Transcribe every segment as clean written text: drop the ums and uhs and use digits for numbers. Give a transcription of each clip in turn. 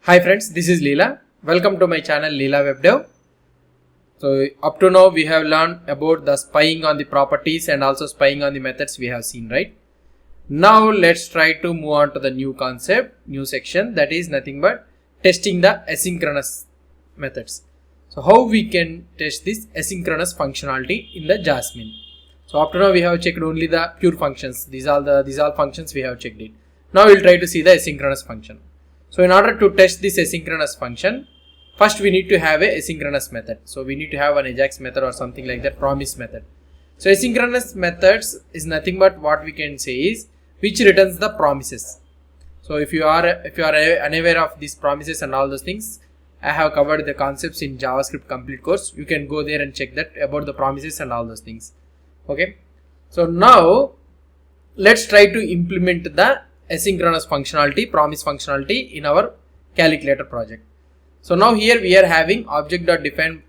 Hi friends, this is Leela. Welcome to my channel Leela Web Dev. So up to now we have learned about the spying on the properties and also spying on the methods we have seen, right? Now let's try to move on to the new concept, new section, that is nothing but testing the asynchronous methods. So how we can test this asynchronous functionality in the Jasmine. So up to now we have checked only the pure functions. These are functions we have checked it. Now we'll try to see the asynchronous function. So in order to test this asynchronous function, first we need to have a asynchronous method. So we need to have an Ajax method or something like that, promise method. So asynchronous methods is nothing but what we can say is which returns the promises. So if you are unaware of these promises and all those things, I have covered the concepts in JavaScript complete course. You can go there and check that about the promises and all those things. Okay. So now let's try to implement the asynchronous functionality, promise functionality in our calculator project. So now here we are having object.define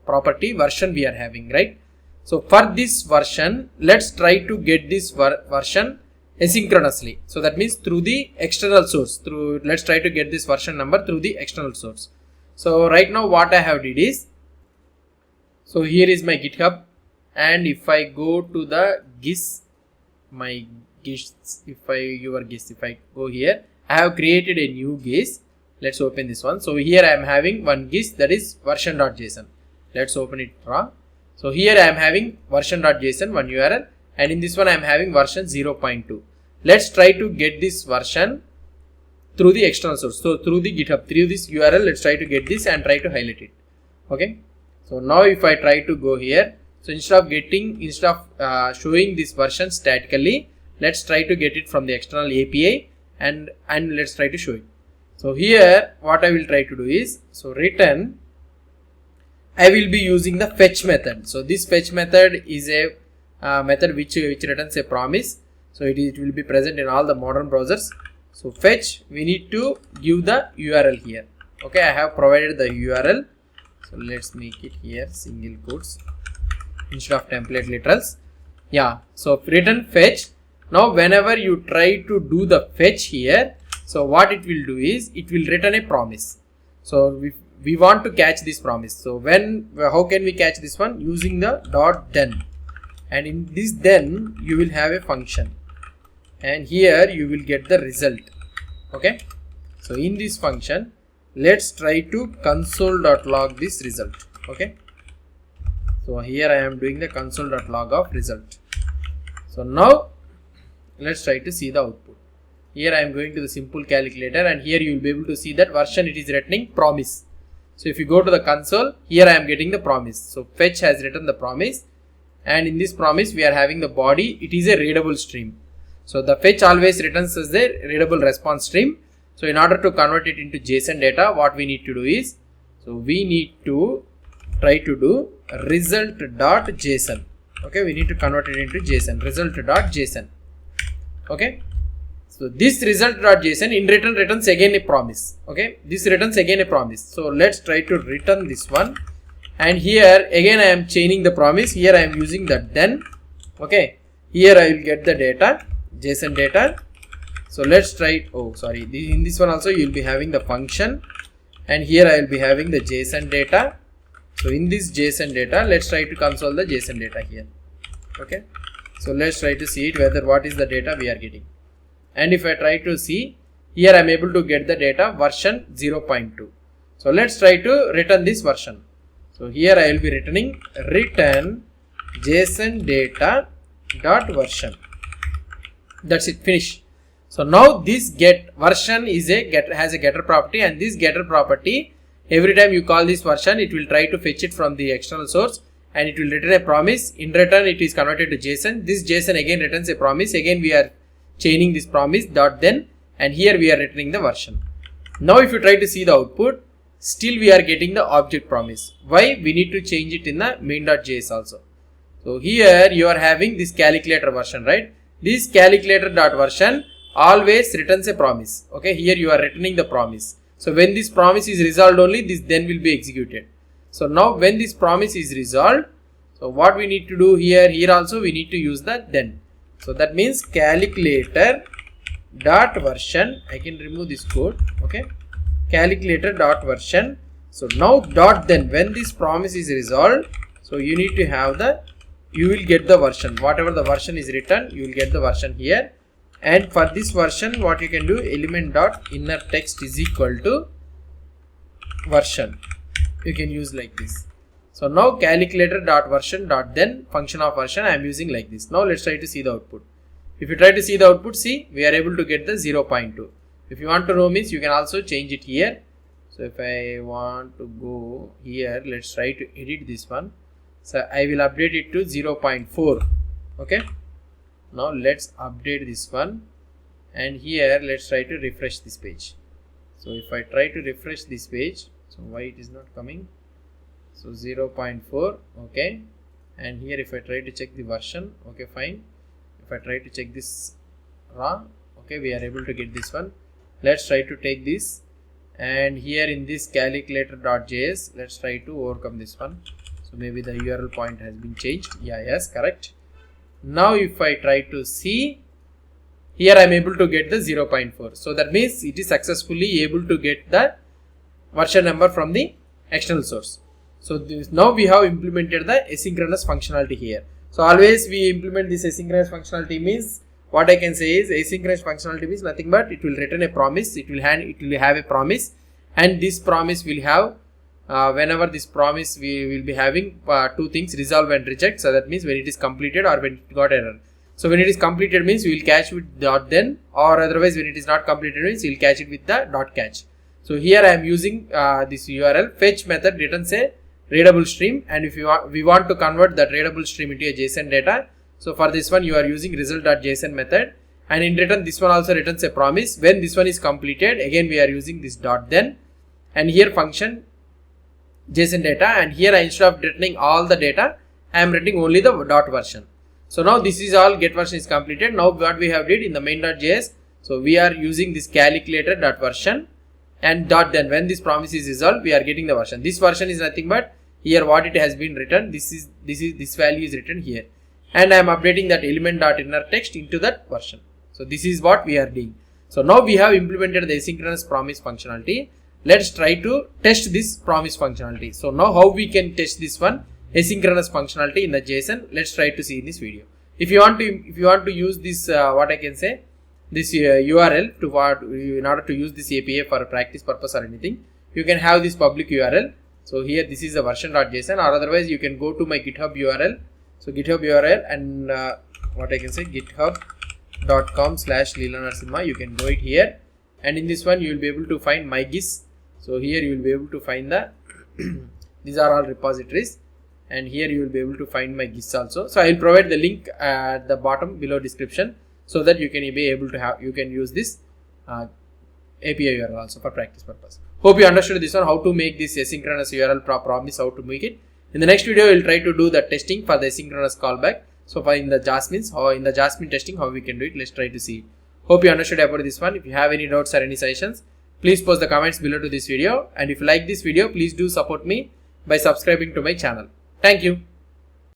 property version we are having, right? So for this version, let's try to get this version asynchronously. So that means through the external source, let's try to get this version number through the external source. So right now what I have did is, so here is my GitHub, and if I go to the GIS, if I go here, I have created a new GIS. Let's open this one. So here I am having one GIS, that is version.json. Let's open it raw. So here I am having version.json, one URL, and in this one I am having version 0.2. Let's try to get this version through the external source. So through the GitHub, through this URL, let's try to get this and try to highlight it. Okay. So now if I try to go here, so instead of showing this version statically, let's try to get it from the external API and let's try to show it. So here what I will try to do is, so return, I will be using the fetch method. So this fetch method is a method which returns a promise. So it will be present in all the modern browsers. So fetch, we need to give the URL here. Okay, I have provided the URL. So let's make it here single quotes instead of template literals. Yeah, so return fetch. Now whenever you try to do the fetch here, so what it will do is it will return a promise. So we want to catch this promise. So how can we catch this one? Using the .then, and in this then you will have a function, and here you will get the result. Okay, so in this function let's try to console.log this result. Okay, so here I am doing the console.log of result. So now let's try to see the output. Here I am going to the simple calculator, and here you will be able to see that version it is returning promise. So if you go to the console, here I am getting the promise. So fetch has written the promise, and in this promise we are having the body, it is a readable stream. So the fetch always returns as the readable response stream. So in order to convert it into JSON data, what we need to do is, so we need to try to do result.json. Okay, we need to convert it into JSON, result.json. Okay, so this result.json in return returns again a promise. Okay, this returns again a promise. So let's try to return this one, and here again I am chaining the promise. Here I am using the then. Okay, here I will get the data, JSON data. So let's try, in this one also you will be having the function, and here I will be having the JSON data. So in this JSON data, let's try to console the JSON data here. Okay, so let's try to see it, what is the data we are getting. And if I try to see, here I am able to get the data version 0.2. So let's try to return this version. So here I will be returning return JSON data dot version. That's it, finish. So now this get version is has a getter property, and this getter property, every time you call this version, it will try to fetch it from the external source, and it will return a promise. In return it is converted to JSON. This JSON again returns a promise. Again we are chaining this promise dot then, and here we are returning the version. Now if you try to see the output, still we are getting the object promise. Why? We need to change it in the main.js also. So here you are having this calculator version, right? This calculator dot version always returns a promise. Okay, here you are returning the promise. So when this promise is resolved, only this then will be executed. So now when this promise is resolved, so what we need to do here also we need to use the then. So that means calculator dot version, I can remove this code. Okay, calculator dot version. So now dot then, when this promise is resolved, so you need to have you will get the version, whatever the version is written, you will get the version here. And for this version, what you can do, element dot inner text is equal to version. You can use like this. So now calculator dot version dot then function of version I am using like this. Now let's try to see the output. If you try to see the output, see, we are able to get the 0.2. If you want to know means, you can also change it here. So if I want to go here, let's try to edit this one. So I will update it to 0.4. Okay. Now let's update this one, and here let's try to refresh this page. So if I try to refresh this page, so why it is not coming? So 0.4. Okay. And here if I try to check the version, okay, fine. If I try to check this raw, okay, we are able to get this one. Let's try to take this, and here in this calculator.js, let's try to overcome this one. So maybe the URL point has been changed. Yeah, yes, correct. Now if I try to see, here I am able to get the 0.4. So that means it is successfully able to get the version number from the external source. So now we have implemented the asynchronous functionality here. So always we implement this asynchronous functionality means, what I can say is, asynchronous functionality means nothing but it will return a promise, it will have a promise, and this promise will have whenever this promise we will be having two things, resolve and reject. So that means when it is completed or when it got error. So when it is completed means we will catch with dot then, or otherwise when it is not completed means we will catch it with the dot catch. So here I am using this URL fetch method returns a readable stream, and if we want to convert that readable stream into a JSON data, so for this one you are using result.json method, and in return this one also returns a promise. When this one is completed, again we are using this dot then, and here function JSON data, and here instead of returning all the data, I am returning only the dot version. So now this is all get version is completed. Now what we have did in the main.js, so we are using this calculator dot version and dot then, when this promise is resolved, we are getting the version. This version is nothing but here what it has been written, this value is written here, and I am updating that element dot inner text into that version. So this is what we are doing. So now we have implemented the asynchronous promise functionality. Let's try to test this promise functionality. So now how we can test this one asynchronous functionality in the JSON, let's try to see in this video. If you want to use this what I can say, this URL in order to use this API for a practice purpose or anything, you can have this public URL. So here this is the version.json, or otherwise you can go to my GitHub URL. So GitHub URL and what I can say, github.com/leela. You can go it here, and in this one you will be able to find my gis. So here you will be able to find the these are all repositories, and here you will be able to find my gis also. So I will provide the link at the bottom below description, so that you can be able to use this API URL also for practice purpose. Hope you understood this one, how to make this asynchronous URL promise, how to make it. In the next video, we will try to do the testing for the asynchronous callback. So for in the Jasmine testing, how we can do it, let's try to see. Hope you understood about this one. If you have any doubts or any suggestions, please post the comments below to this video. And if you like this video, please do support me by subscribing to my channel. Thank you.